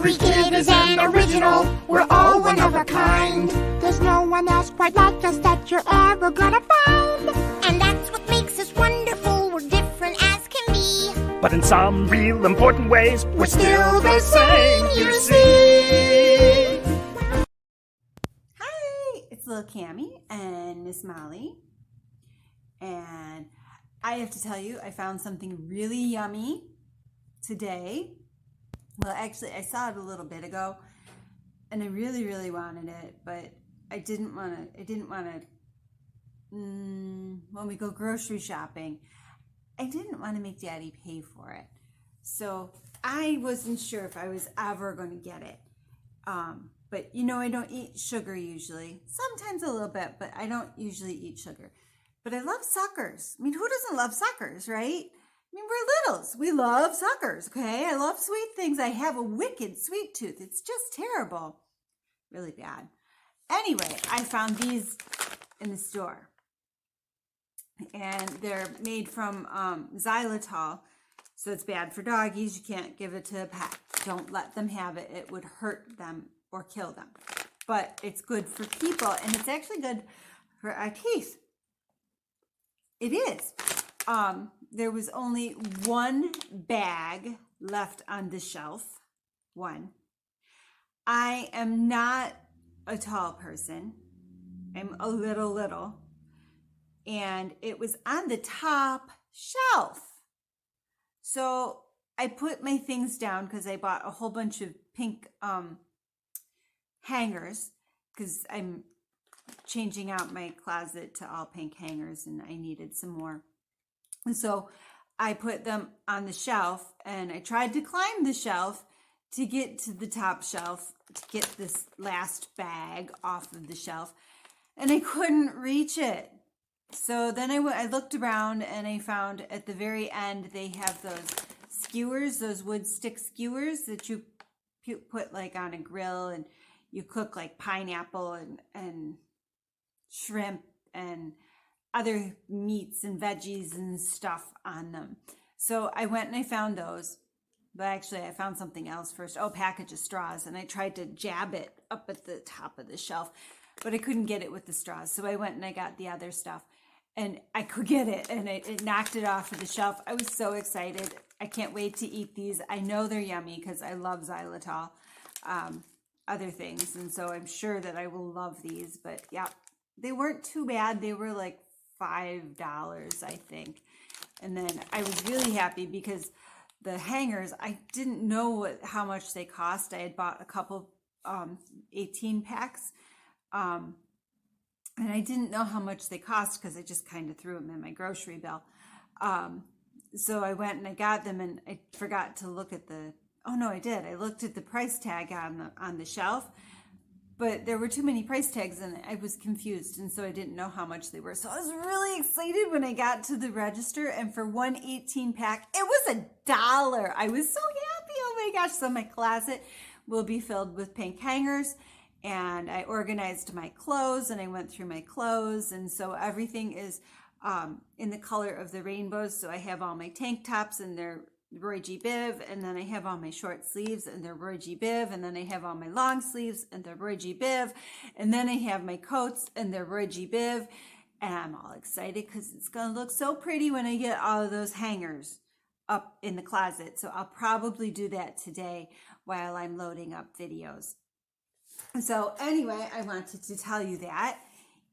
Every kid is an original, we're all one of a kind. There's no one else quite like us that you're ever gonna find. And that's what makes us wonderful, we're different as can be. But in some real important ways, we're still the same, you see. Hi, it's Lil Chami and Miss Molly. And I have to tell you, I found something really yummy today. Well, actually, I saw it a little bit ago, and I really, really wanted it, but I didn't want to, when we go grocery shopping, I didn't want to make Daddy pay for it. So I wasn't sure if I was ever going to get it. But you know, I don't eat sugar usually. Sometimes a little bit, but I don't usually eat sugar. But I love suckers. I mean, who doesn't love suckers, right? I mean, we're littles. We love suckers, okay? I love sweet things. I have a wicked sweet tooth. It's just terrible. Really bad. Anyway, I found these in the store. And they're made from xylitol. So it's bad for doggies. You can't give it to a pet. Don't let them have it. It would hurt them or kill them. But it's good for people. And it's actually good for our teeth. It is. There was only one bag left on the shelf. One. I am not a tall person. I'm a little. And it was on the top shelf. So I put my things down because I bought a whole bunch of pink hangers because I'm changing out my closet to all pink hangers and I needed some more. And so I put them on the shelf and I tried to climb the shelf to get to the top shelf to get this last bag off of the shelf, and I couldn't reach it. So then I looked around and I found at the very end they have those skewers, those wood stick skewers that you put like on a grill and you cook like pineapple and shrimp and other meats and veggies and stuff on them. So I went and I found those, but actually I found something else first. Oh, package of straws, and I tried to jab it up at the top of the shelf, but I couldn't get it with the straws. So I went and I got the other stuff, and I could get it, and it knocked it off of the shelf. I was so excited. I can't wait to eat these. I know they're yummy because I love xylitol, other things, and so I'm sure that I will love these. But yeah, they weren't too bad. They were like $5, I think. And then I was really happy because the hangers, I didn't know how much they cost. I had bought a couple 18 packs. And I didn't know how much they cost because I just kind of threw them in my grocery bill. So I went and I got them, and I forgot to look at I did. I looked at the price tag on the shelf, but there were too many price tags and I was confused. And so I didn't know how much they were. So I was really excited when I got to the register, and for one 18 pack, it was $1. I was so happy. Oh my gosh. So my closet will be filled with pink hangers. And I organized my clothes and I went through my clothes. And so everything is in the color of the rainbows. So I have all my tank tops and they're Roy G. Biv. And then I have all my short sleeves and they're Roy G. Biv. And then I have all my long sleeves and they're Roy G. Biv. And then I have my coats and they're Roy G. Biv. And I'm all excited because it's going to look so pretty when I get all of those hangers up in the closet. So I'll probably do that today while I'm loading up videos. So anyway, I wanted to tell you that,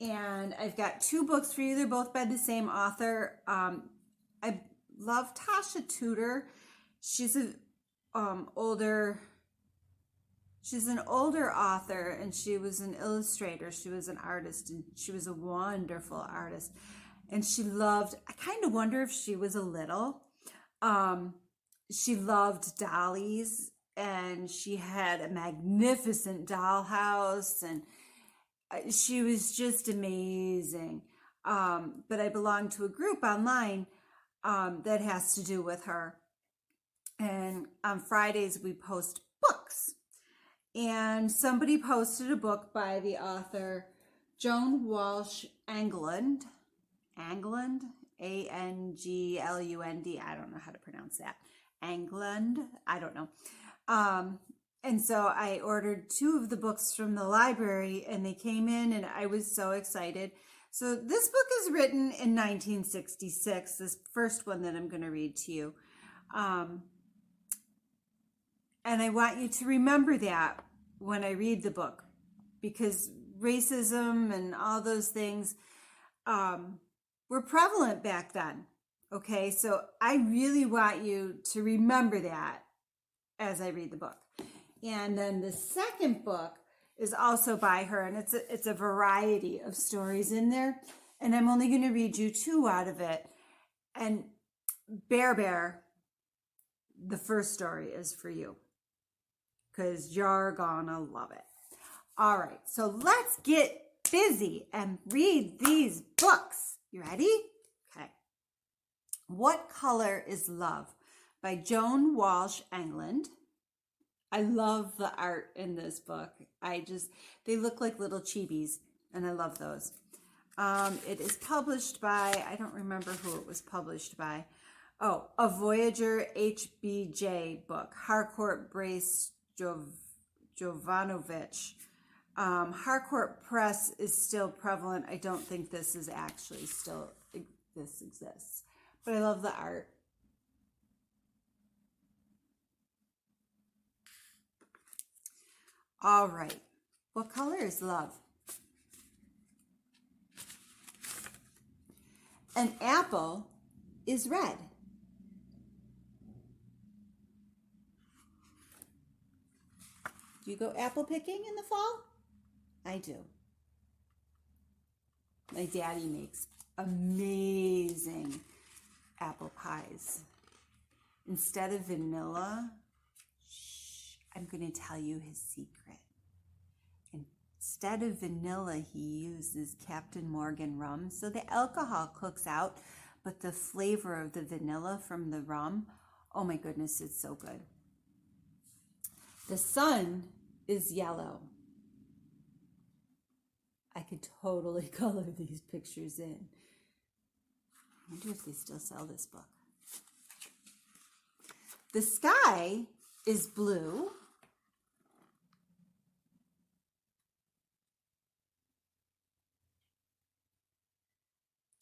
and I've got two books for you. They're both by the same author. I love Tasha Tudor. She's an older author, and she was an illustrator. She was an artist, and she was a wonderful artist. And I kind of wonder if she was a little. She loved dollies. And she had a magnificent dollhouse, and she was just amazing. But I belong to a group online that has to do with her. And on Fridays, we post books. And somebody posted a book by the author Joan Walsh Anglund. Anglund? Anglund. I don't know how to pronounce that. Anglund? I don't know. And so I ordered 2 of the books from the library and they came in and I was so excited. So this book is written in 1966, this first one that I'm going to read to you. And I want you to remember that when I read the book, because racism and all those things were prevalent back then. Okay, so I really want you to remember that as I read the book. And then the second book is also by her, and it's a variety of stories in there. And I'm only going to read you 2 out of it. And Bear, the first story is for you, because you're gonna love it. All right, so let's get busy and read these books. You ready? Okay. What Color is Love by Joan Walsh Anglund. I love the art in this book. They look like little chibis, and I love those. It is published by, I don't remember who it was published by. Oh, a Voyager HBJ book, Harcourt Brace Jovanovich. Harcourt Press is still prevalent. I don't think this is actually still, this exists. But I love the art. All right. What color is love? An apple is red. Do you go apple picking in the fall? I do. My daddy makes amazing apple pies. Instead of vanilla, I'm going to tell you his secret. Instead of vanilla, he uses Captain Morgan rum. So the alcohol cooks out, but the flavor of the vanilla from the rum, oh my goodness, it's so good. The sun is yellow. I could totally color these pictures in. I wonder if they still sell this book. The sky is blue.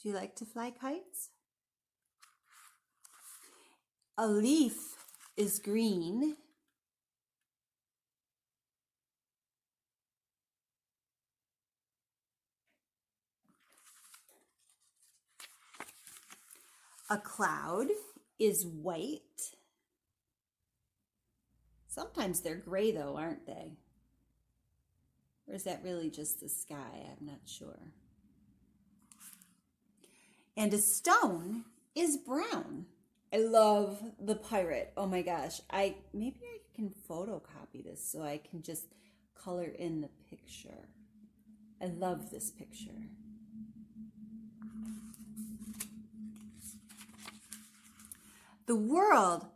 Do you like to fly kites? A leaf is green. A cloud is white. Sometimes they're gray though, aren't they? Or is that really just the sky? I'm not sure. And a stone is brown. I love the pirate. Oh my gosh. Maybe I can photocopy this so I can just color in the picture. I love this picture. The world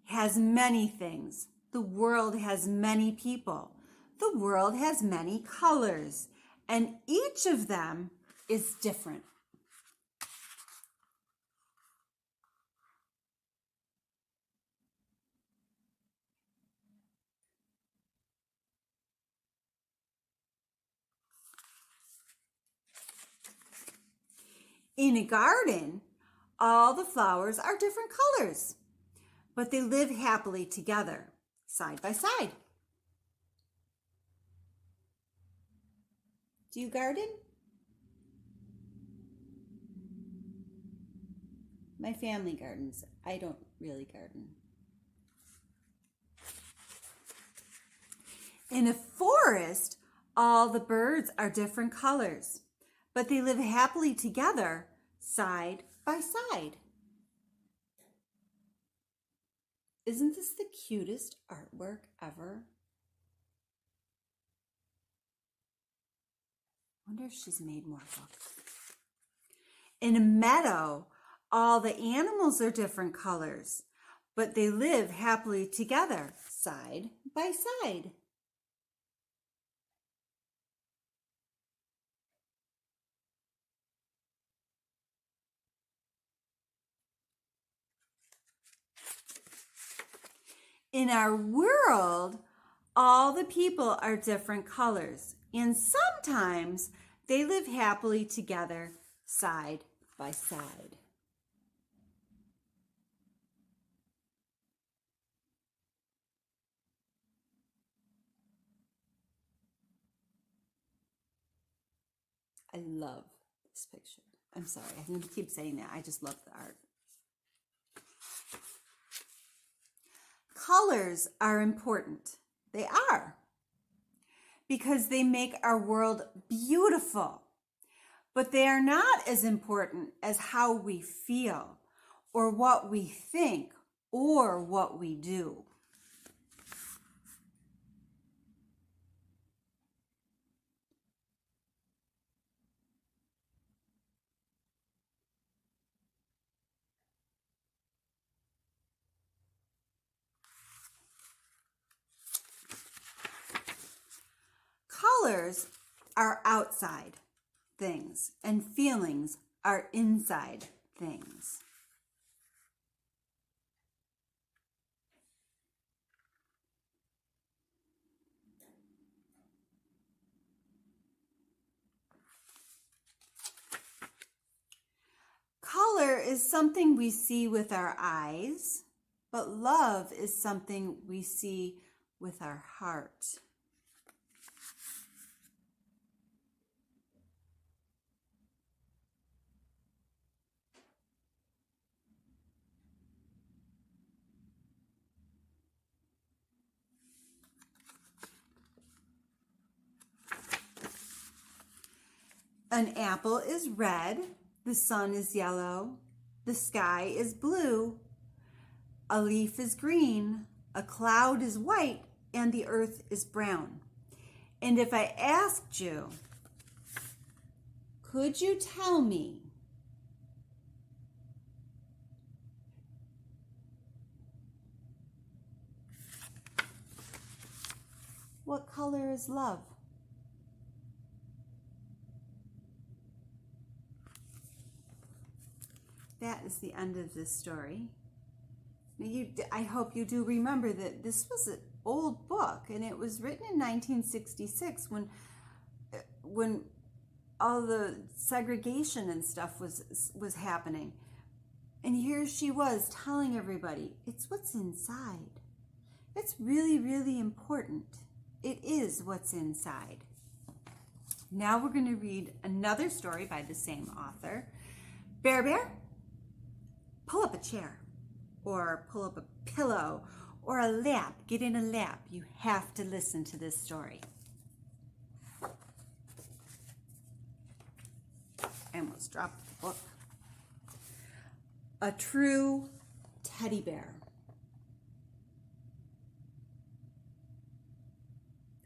has many things. The world has many people. The world has many colors, and each of them is different. In a garden, all the flowers are different colors, but they live happily together, side by side. Do you garden? My family gardens. I don't really garden. In a forest, all the birds are different colors, but they live happily together, side by side. Isn't this the cutest artwork ever? I wonder if she's made more books. In a meadow, all the animals are different colors, but they live happily together, side by side. In our world, All the people are different colors, and sometimes they live happily together side by side. I love this picture. I'm sorry, I'm going to keep saying that. I just love the art. Colors are important. They are. Because they make our world beautiful. But they are not as important as how we feel, or what we think, or what we do. Colors are outside things, and feelings are inside things. Color is something we see with our eyes, but love is something we see with our heart. An apple is red, the sun is yellow, the sky is blue, a leaf is green, a cloud is white, and the earth is brown. And if I asked you, could you tell me what color is love? That is the end of this story. I hope you do remember that this was an old book, and it was written in 1966 when all the segregation and stuff was happening. And here she was telling everybody, it's what's inside. It's really, really important. It is what's inside. Now we're going to read another story by the same author. Bear, pull up a chair, or pull up a pillow, or a lap. Get in a lap. You have to listen to this story. I almost dropped the book. A true teddy bear.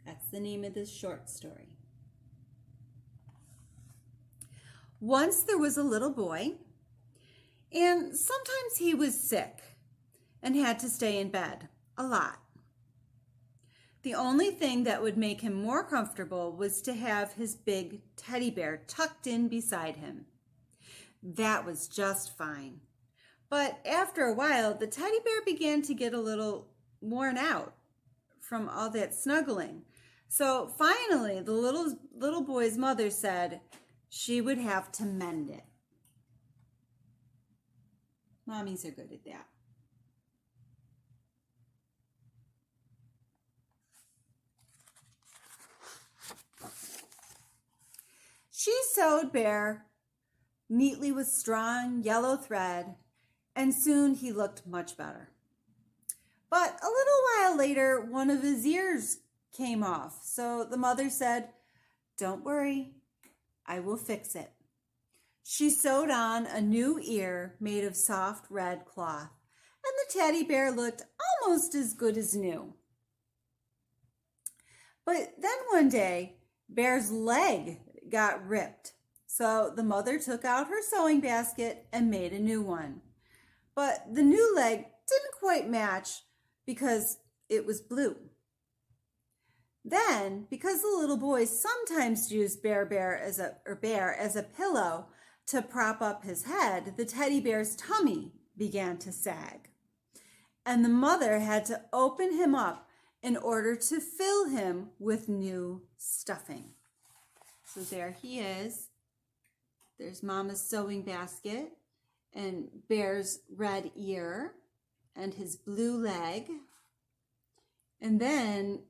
That's the name of this short story. Once there was a little boy, and sometimes he was sick and had to stay in bed a lot. The only thing that would make him more comfortable was to have his big teddy bear tucked in beside him. That was just fine. But after a while, the teddy bear began to get a little worn out from all that snuggling. So finally, the little boy's mother said she would have to mend it. Mommies are good at that. She sewed Bear neatly with strong yellow thread, and soon he looked much better. But a little while later, one of his ears came off, so the mother said, "Don't worry, I will fix it." She sewed on a new ear made of soft red cloth, and the teddy bear looked almost as good as new. But then one day, Bear's leg got ripped, so the mother took out her sewing basket and made a new one. But the new leg didn't quite match because it was blue. Then, because the little boy sometimes used Bear as a pillow to prop up his head, the teddy bear's tummy began to sag. And the mother had to open him up in order to fill him with new stuffing. So there he is. There's Mama's sewing basket and Bear's red ear and his blue leg. And then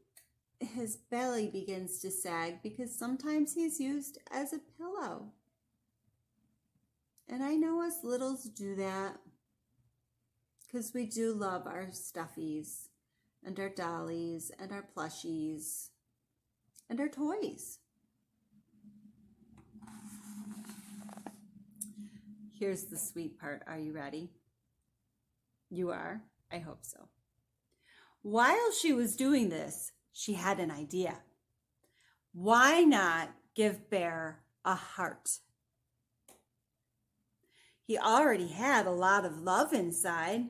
his belly begins to sag because sometimes he's used as a pillow. And I know us littles do that because we do love our stuffies and our dollies and our plushies and our toys. Here's the sweet part. Are you ready? You are? I hope so. While she was doing this, she had an idea. Why not give Bear a heart? He already had a lot of love inside,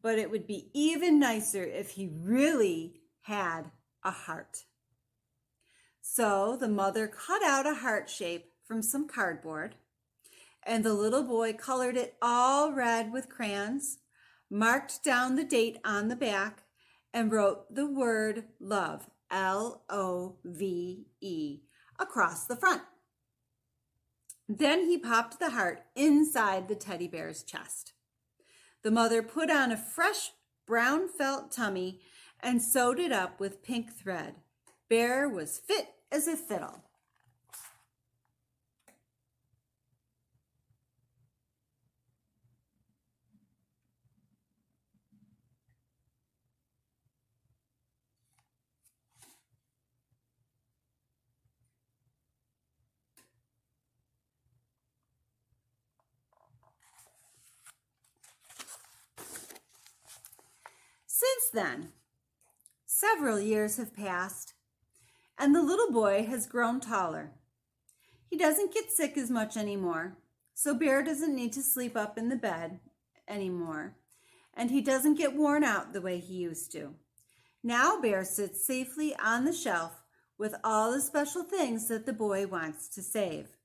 but it would be even nicer if he really had a heart. So the mother cut out a heart shape from some cardboard, and the little boy colored it all red with crayons, marked down the date on the back, and wrote the word love, L-O-V-E, across the front. Then he popped the heart inside the teddy bear's chest. The mother put on a fresh brown felt tummy and sewed it up with pink thread. Bear was fit as a fiddle. Since then, several years have passed, and the little boy has grown taller. He doesn't get sick as much anymore, so Bear doesn't need to sleep up in the bed anymore, and he doesn't get worn out the way he used to. Now Bear sits safely on the shelf with all the special things that the boy wants to save.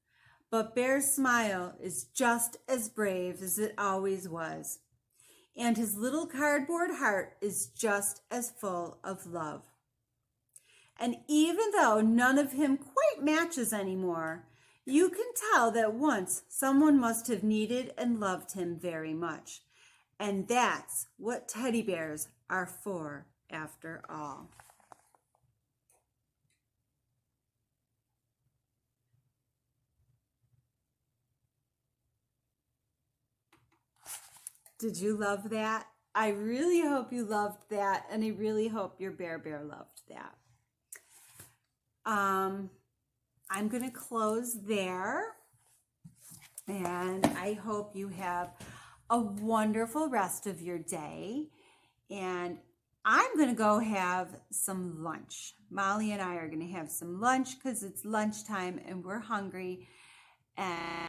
But Bear's smile is just as brave as it always was. And his little cardboard heart is just as full of love. And even though none of him quite matches anymore, you can tell that once someone must have needed and loved him very much. And that's what teddy bears are for, after all. Did you love that? I really hope you loved that, and I really hope your bear loved that. I'm going to close there, and I hope you have a wonderful rest of your day, and I'm going to go have some lunch. Molly and I are going to have some lunch because it's lunchtime and we're hungry, and